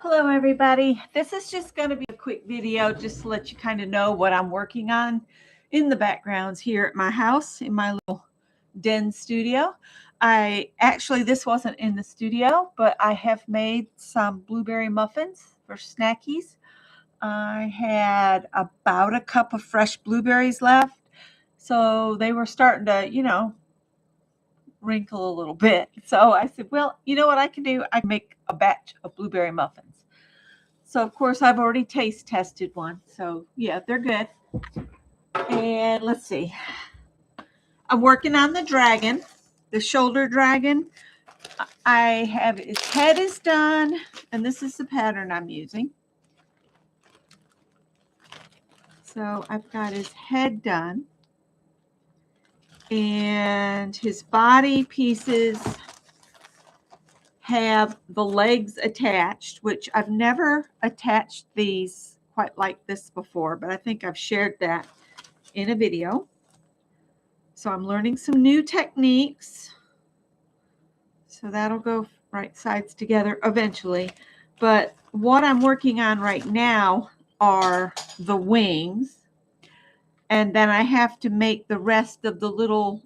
Hello everybody. This is just going to be a quick video just to let you kind of know what I'm working on in the backgrounds here at my house in my little den studio. This wasn't in the studio, but I have made some blueberry muffins for snackies. I had about a cup of fresh blueberries left, so they were starting to, wrinkle a little bit. So I said, well, you know what I can do? I can make a batch of blueberry muffins. So of course I've already taste tested one. So yeah, they're good. And let's see. I'm working on the dragon, the shoulder dragon. I have his head is done, and this is the pattern I'm using. So I've got his head done. And his body pieces have the legs attached, which I've never attached these quite like this before, but I think I've shared that in a video. So I'm learning some new techniques. So that'll go right sides together eventually. But what I'm working on right now are the wings. And then I have to make the rest of the little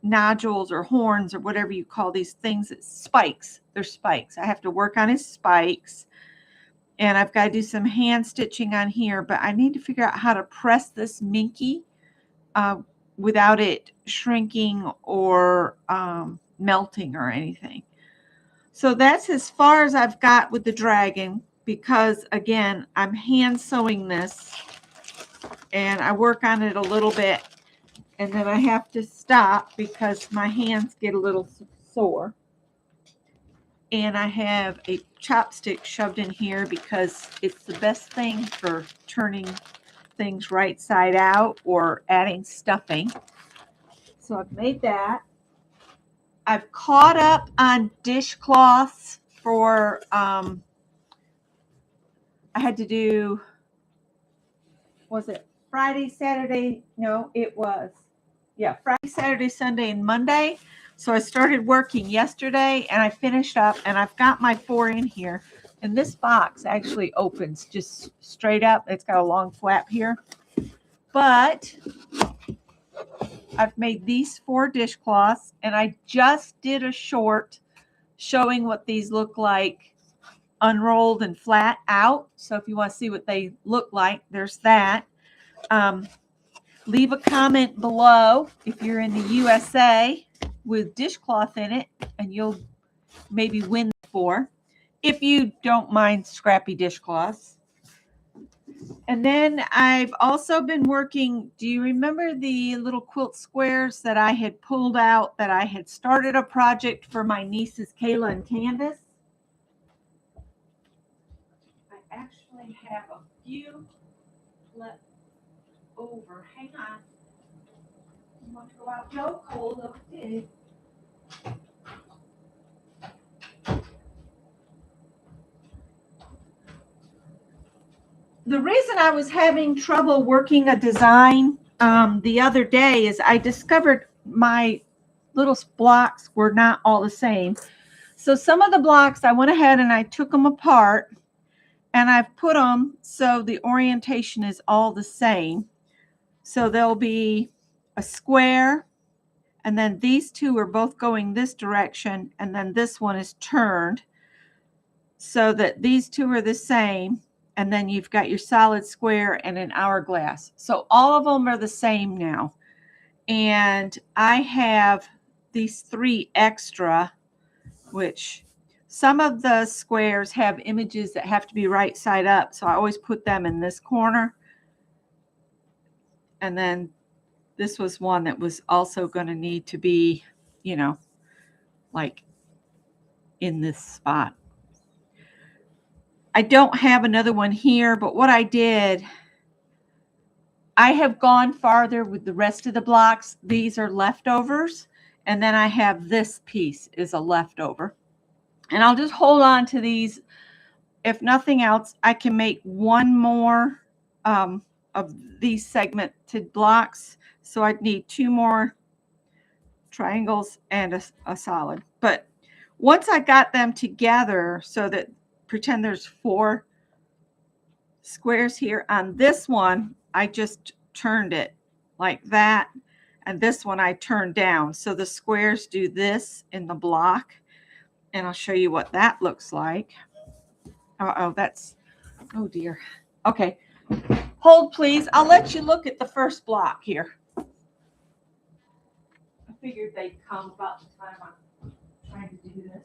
nodules or horns or whatever you call these things. It's spikes. They're spikes. I have to work on his spikes. And I've got to do some hand stitching on here. But I need to figure out how to press this minky without it shrinking or melting or anything. So that's as far as I've got with the dragon, because again, I'm hand sewing this and I work on it a little bit and then I have to stop because my hands get a little sore. And I have a chopstick shoved in here because it's the best thing for turning things right side out or adding stuffing. So I've made that. I've caught up on dishcloths for I had to do, was it Friday, Saturday? No, it was Friday, Saturday, Sunday, and Monday. So I started working yesterday and I finished up, and I've got my 4 in here. And this box actually opens just straight up. It's got a long flap here. But I've made these 4 dishcloths, and I just did a short showing what these look like unrolled and flat out. So if you want to see what they look like, there's that. Leave a comment below if you're in the USA with dishcloth in it, and you'll maybe win 4 if you don't mind scrappy dishcloths. And then I've also been working, do you remember the little quilt squares that I had pulled out that I had started a project for my nieces Kayla and Candace? I actually have a few left over. Hang on. You want to go out? Joe, cold. Okay. The reason I was having trouble working a design the other day is I discovered my little blocks were not all the same. So some of the blocks I went ahead and I took them apart and I've put them so the orientation is all the same. So there'll be a square, and then these 2 are both going this direction, and then this one is turned so that these 2 are the same. And then you've got your solid square and an hourglass. So all of them are the same now. And I have these 3 extra, which some of the squares have images that have to be right side up. So I always put them in this corner. And then this was one that was also going to need to be, like in this spot. I don't have another one here, but what I did, I have gone farther with the rest of the blocks. These are leftovers. And then I have this piece is a leftover. And I'll just hold on to these. If nothing else, I can make one more of these segmented blocks. So I'd need 2 more triangles and a solid. But once I got them together so that pretend there's 4 squares here. On this one, I just turned it like that. And this one I turned down. So the squares do this in the block. And I'll show you what that looks like. Oh, oh dear. Okay. Hold, please. I'll let you look at the first block here. I figured they'd come about the time I'm trying to do this.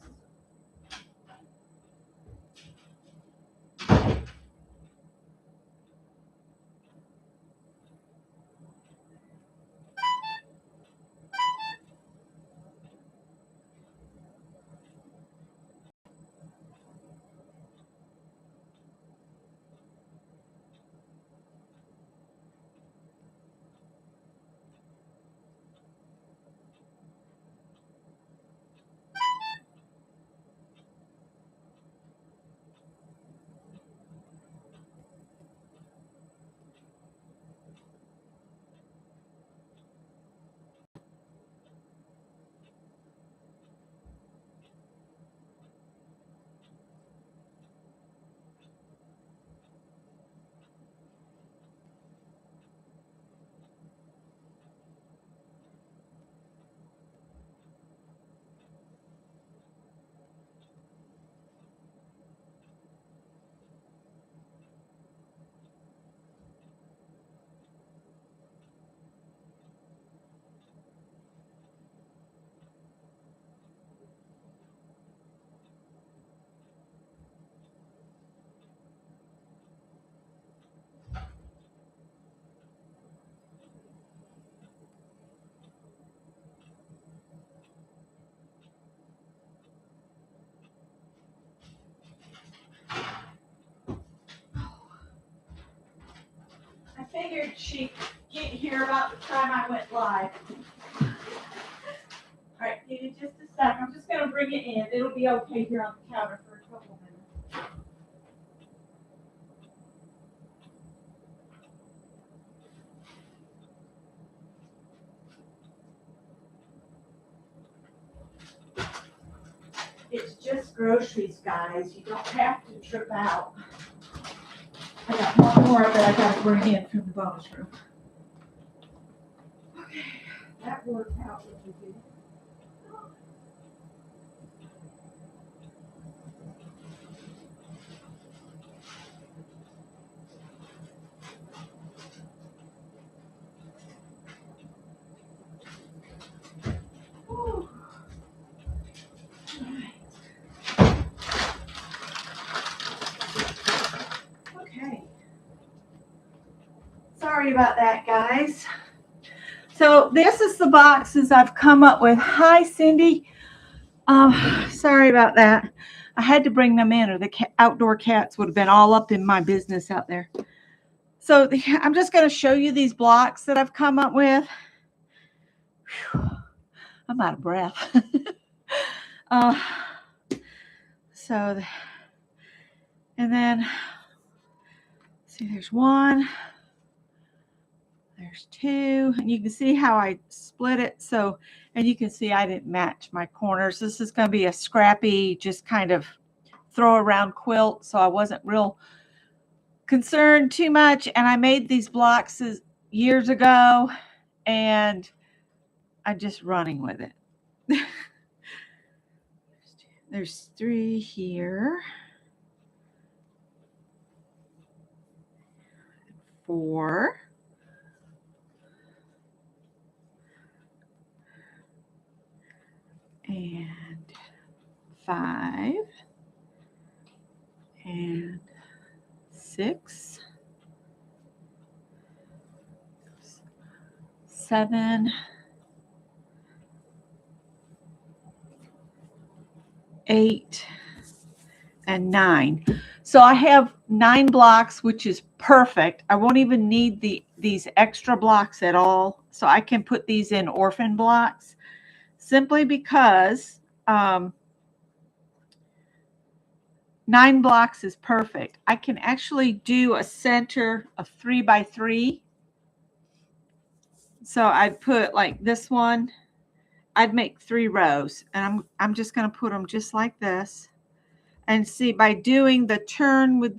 I figured she'd get here about the time I went live. All right, give me just a sec. I'm just going to bring it in. It'll be okay here on the counter for a couple minutes. It's just groceries, guys. You don't have to trip out. I got one more that I got to bring in from the bonus room. Okay, that worked out really good. Whew. Okay. Sorry about that, guys. So this is the boxes I've come up with. Hi, Cindy. Sorry about that. I had to bring them in or the outdoor cats would have been all up in my business out there. So I'm just going to show you these blocks that I've come up with. Whew, I'm out of breath. And then, see, there's 1. There's 2, and you can see how I split it. So, and you can see I didn't match my corners. This is going to be a scrappy, just kind of throw around quilt. So I wasn't real concerned too much. And I made these blocks years ago, and I'm just running with it. There's 3 here. 4. And 5 and 6, 7, 8, and 9. So I have 9 blocks, which is perfect. I won't even need these extra blocks at all. So I can put these in orphan blocks simply because 9 blocks is perfect. I can actually do a center of 3 by 3. So I'd put like this one. I'd make 3 rows, and I'm just going to put them just like this. And see, by doing the turn with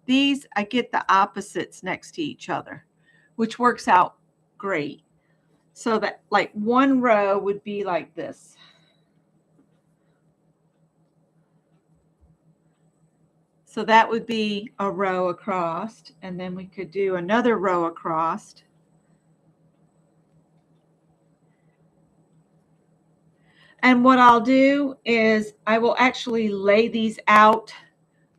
these, I get the opposites next to each other, which works out great. So that like one row would be like this. So that would be a row across, and then we could do another row across. And what I'll do is I will actually lay these out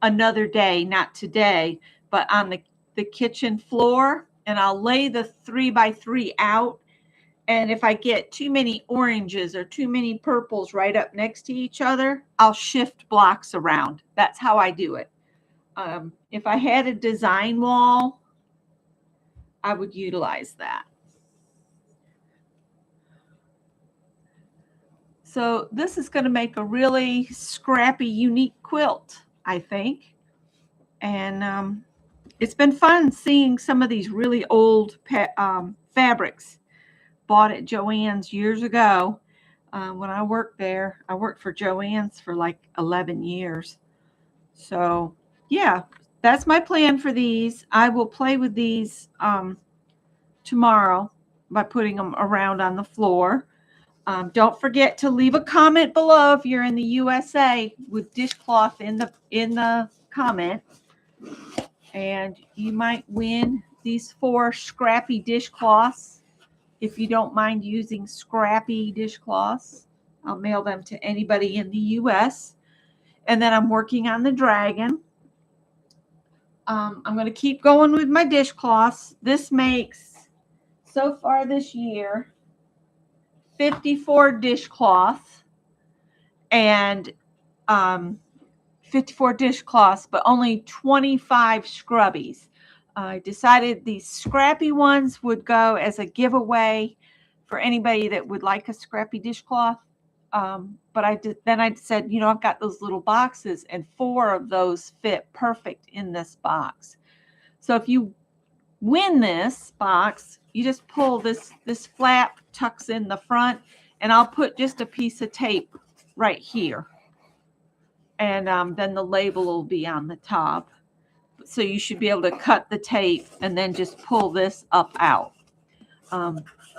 another day, not today, but on the kitchen floor, and I'll lay the 3x3 out. And if I get too many oranges or too many purples right up next to each other, I'll shift blocks around. That's how I do it. If I had a design wall, I would utilize that. So this is going to make a really scrappy, unique quilt, I think. And it's been fun seeing some of these really old fabrics bought at Joann's years ago. When I worked there, I worked for Joann's for like 11 years. So yeah, that's my plan for these. I will play with these tomorrow by putting them around on the floor. Don't forget to leave a comment below if you're in the USA with dishcloth in the comment, and you might win these 4 scrappy dishcloths. If you don't mind using scrappy dishcloths, I'll mail them to anybody in the US. And then I'm working on the dragon. I'm going to keep going with my dishcloths. This makes, so far this year, 54 dishcloths, and 54 dishcloths, but only 25 scrubbies. I decided these scrappy ones would go as a giveaway for anybody that would like a scrappy dishcloth. But I said, you know, I've got those little boxes, and 4 of those fit perfect in this box. So if you win this box, you just pull this flap, tucks in the front, and I'll put just a piece of tape right here. And then the label will be on the top. So you should be able to cut the tape and then just pull this up out.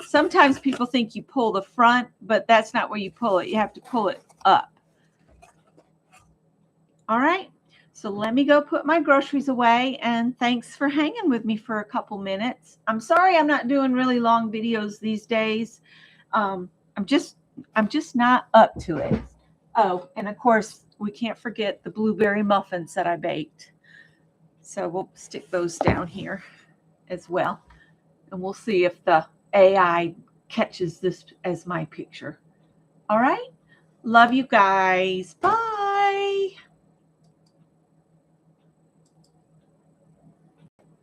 Sometimes people think you pull the front, but that's not where you pull it. You have to pull it up. All right. So let me go put my groceries away, and thanks for hanging with me for a couple minutes. I'm sorry I'm not doing really long videos these days. I'm just not up to it. Oh, and of course, we can't forget the blueberry muffins that I baked. So we'll stick those down here as well. And we'll see if the AI catches this as my picture. All right. Love you guys. Bye.